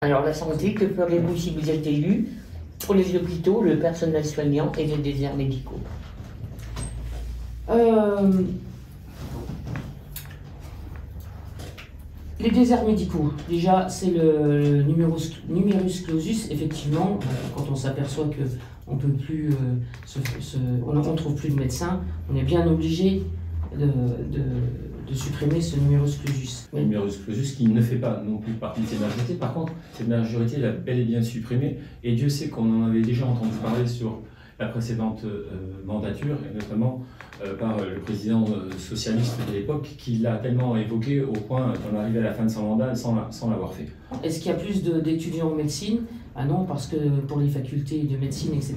Alors la santé, que ferez-vous si vous êtes élu pour les hôpitaux, le personnel soignant et les déserts médicaux? Les déserts médicaux, déjà c'est le numerus clausus, effectivement, quand on s'aperçoit qu'on peut plus, on ne trouve plus de médecins, on est bien obligé de supprimer ce numerus clausus. Le numerus clausus qui ne fait pas non plus partie de cette majorité. Par contre, cette majorité l'a bel et bien supprimée, et Dieu sait qu'on en avait déjà entendu parler sur la précédente mandature, et notamment par le président socialiste de l'époque, qui l'a tellement évoqué au point d'en arriver à la fin de son mandat sans l'avoir fait. Est-ce qu'il y a plus d'étudiants en médecine? Ah non, parce que pour les facultés de médecine, etc.,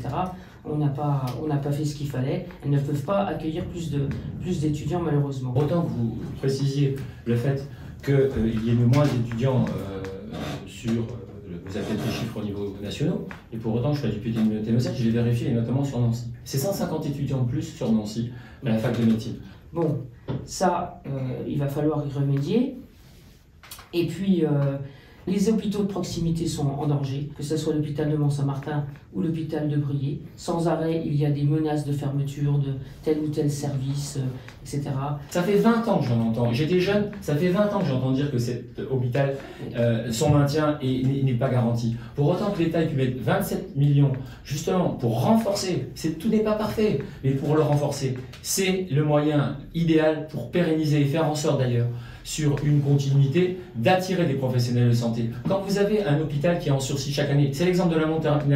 on n'a pas fait ce qu'il fallait. Elles ne peuvent pas accueillir plus d'étudiants, malheureusement. Autant que vous précisiez le fait qu'il y ait le moins d'étudiants sur... Vous avez des chiffres au niveau nationaux, et pour autant, je fais du petit TMS, je l'ai vérifié, et notamment sur Nancy. C'est 150 étudiants de plus sur Nancy, à la fac de médecine. Bon, ça, il va falloir y remédier. Et puis, les hôpitaux de proximité sont en danger, que ce soit l'hôpital de Mont-Saint-Martin ou l'hôpital de Briey. Sans arrêt, il y a des menaces de fermeture de tel ou tel service, etc. Ça fait 20 ans que j'en entends. J'étais jeune, ça fait 20 ans que j'entends dire que cet hôpital, son maintien n'est pas garanti. Pour autant que l'État ait pu mettre 27 millions, justement, pour renforcer, tout n'est pas parfait, mais pour le renforcer, c'est le moyen idéal pour pérenniser et faire en sorte d'ailleurs, sur une continuité, d'attirer des professionnels de santé. Quand vous avez un hôpital qui est en sursis chaque année, c'est l'exemple de la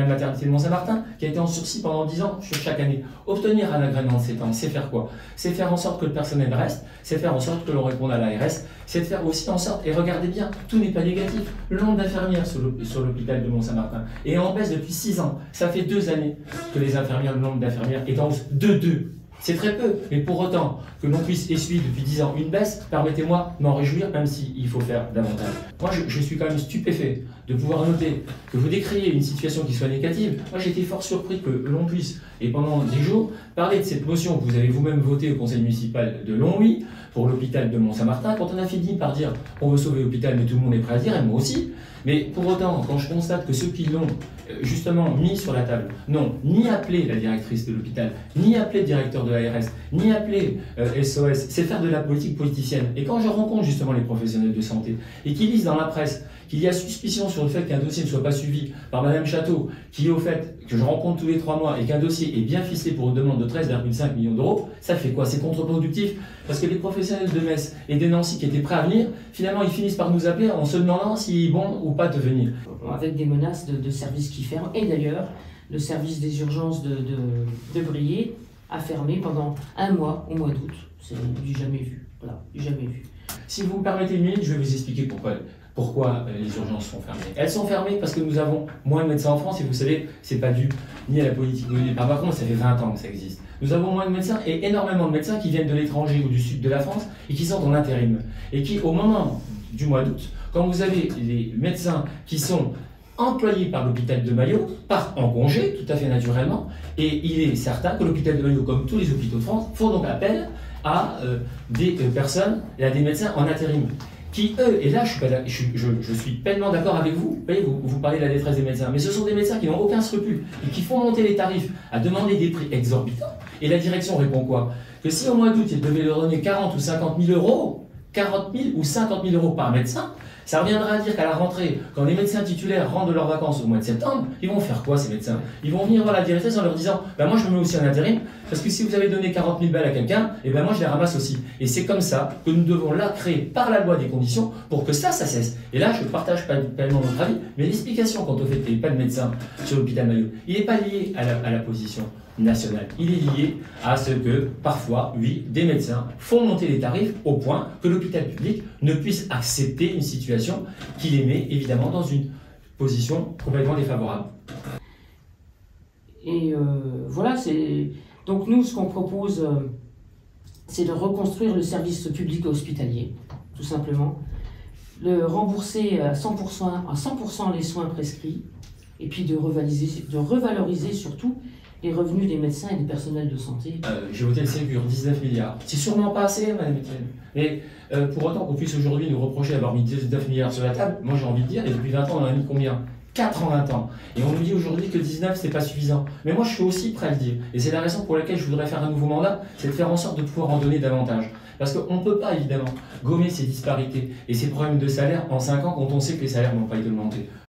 maternité de Mont-Saint-Martin, qui a été en sursis pendant 10 ans sur chaque année. Obtenir un agrément de 7 ans, c'est faire quoi? C'est faire en sorte que le personnel reste, c'est faire en sorte que l'on réponde à l'ARS, c'est de faire aussi en sorte, et regardez bien, tout n'est pas négatif, le nombre d'infirmières sur l'hôpital de Mont-Saint-Martin est en baisse depuis 6 ans. Ça fait 2 années que le nombre d'infirmières est en hausse de 2. C'est très peu, mais pour autant que l'on puisse essuyer depuis 10 ans une baisse, permettez-moi de m'en réjouir, même s'il faut faire davantage. Moi, je suis quand même stupéfait de pouvoir noter que vous décriez une situation qui soit négative. Moi, j'ai été fort surpris que l'on puisse, et pendant des jours, parler de cette motion que vous avez vous-même votée au conseil municipal de Longwy pour l'hôpital de Mont-Saint-Martin, quand on a fini par dire on veut sauver l'hôpital, mais tout le monde est prêt à dire, et moi aussi. Mais pour autant, quand je constate que ceux qui l'ont justement mis sur la table n'ont ni appelé la directrice de l'hôpital, ni appelé le directeur de l'ARS, ni appelé SOS, c'est faire de la politique politicienne. Et quand je rencontre justement les professionnels de santé et qui lisent dans la presse qu'il y a suspicion sur le fait qu'un dossier ne soit pas suivi par Madame Château, qui est au fait que je rencontre tous les 3 mois et qu'un dossier est bien ficelé pour une demande de 13,5 millions d'euros, ça fait quoi? C'est contre-productif, parce que les professionnels de Metz et de Nancy qui étaient prêts à venir, finalement ils finissent par nous appeler en se demandant s'il est bon ou pas de venir. Avec des menaces de services qui ferment, et d'ailleurs le service des urgences de Briey a fermé pendant 1 mois, au mois d'août. C'est du jamais vu. Voilà, du jamais vu. Si vous me permettez une minute, je vais vous expliquer pourquoi les urgences sont fermées. Elles sont fermées parce que nous avons moins de médecins en France, et vous savez, c'est pas dû ni à la politique ni par Macron, ça fait 20 ans que ça existe. Nous avons moins de médecins, et énormément de médecins qui viennent de l'étranger ou du sud de la France et qui sont en intérim. Et qui, au moment du mois d'août, quand vous avez les médecins qui sont employés par l'hôpital de Maillot, partent en congé, tout à fait naturellement, et il est certain que l'hôpital de Maillot, comme tous les hôpitaux de France, font donc appel à des personnes et à des médecins en intérim, qui eux, et là je suis pleinement d'accord avec vous, vous parlez de la détresse des médecins, mais ce sont des médecins qui n'ont aucun scrupule et qui font monter les tarifs à demander des prix exorbitants, et la direction répond quoi? Que si au mois d'août ils devaient leur donner 40 ou 50 000 euros, 40 000 ou 50 000 euros par médecin, ça reviendra à dire qu'à la rentrée, quand les médecins titulaires rentrent de leurs vacances au mois de septembre, ils vont faire quoi ces médecins? Ils vont venir voir la directrice en leur disant ben moi je me mets aussi en intérim, parce que si vous avez donné 40 000 balles à quelqu'un, et ben moi je les ramasse aussi. Et c'est comme ça que nous devons là créer par la loi des conditions pour que ça cesse. Et là je ne partage pas pleinement votre avis, mais l'explication quant au fait qu'il n'y ait pas de médecin sur l'hôpital Maillot, il n'est pas lié à la position nationale. Il est lié à ce que, parfois, oui, des médecins font monter les tarifs au point que l'hôpital public ne puisse accepter une situation qui les met évidemment dans une position complètement défavorable. Et voilà, donc nous, ce qu'on propose, c'est de reconstruire le service public hospitalier, tout simplement, de rembourser à 100% les soins prescrits, et puis de revaloriser surtout les revenus des médecins et des personnels de santé. J'ai voté le Ségur, 19 milliards. C'est sûrement pas assez, madame Etienne. Mais pour autant qu'on puisse aujourd'hui nous reprocher d'avoir mis 19 milliards sur la table, moi j'ai envie de dire, et depuis 20 ans on en a mis combien? 4 en 20 ans. Et on nous dit aujourd'hui que 19 c'est pas suffisant. Mais moi je suis aussi prêt à le dire. Et c'est la raison pour laquelle je voudrais faire un nouveau mandat, c'est de faire en sorte de pouvoir en donner davantage. Parce qu'on ne peut pas évidemment gommer ces disparités et ces problèmes de salaire en 5 ans quand on sait que les salaires n'ont pas été augmentés.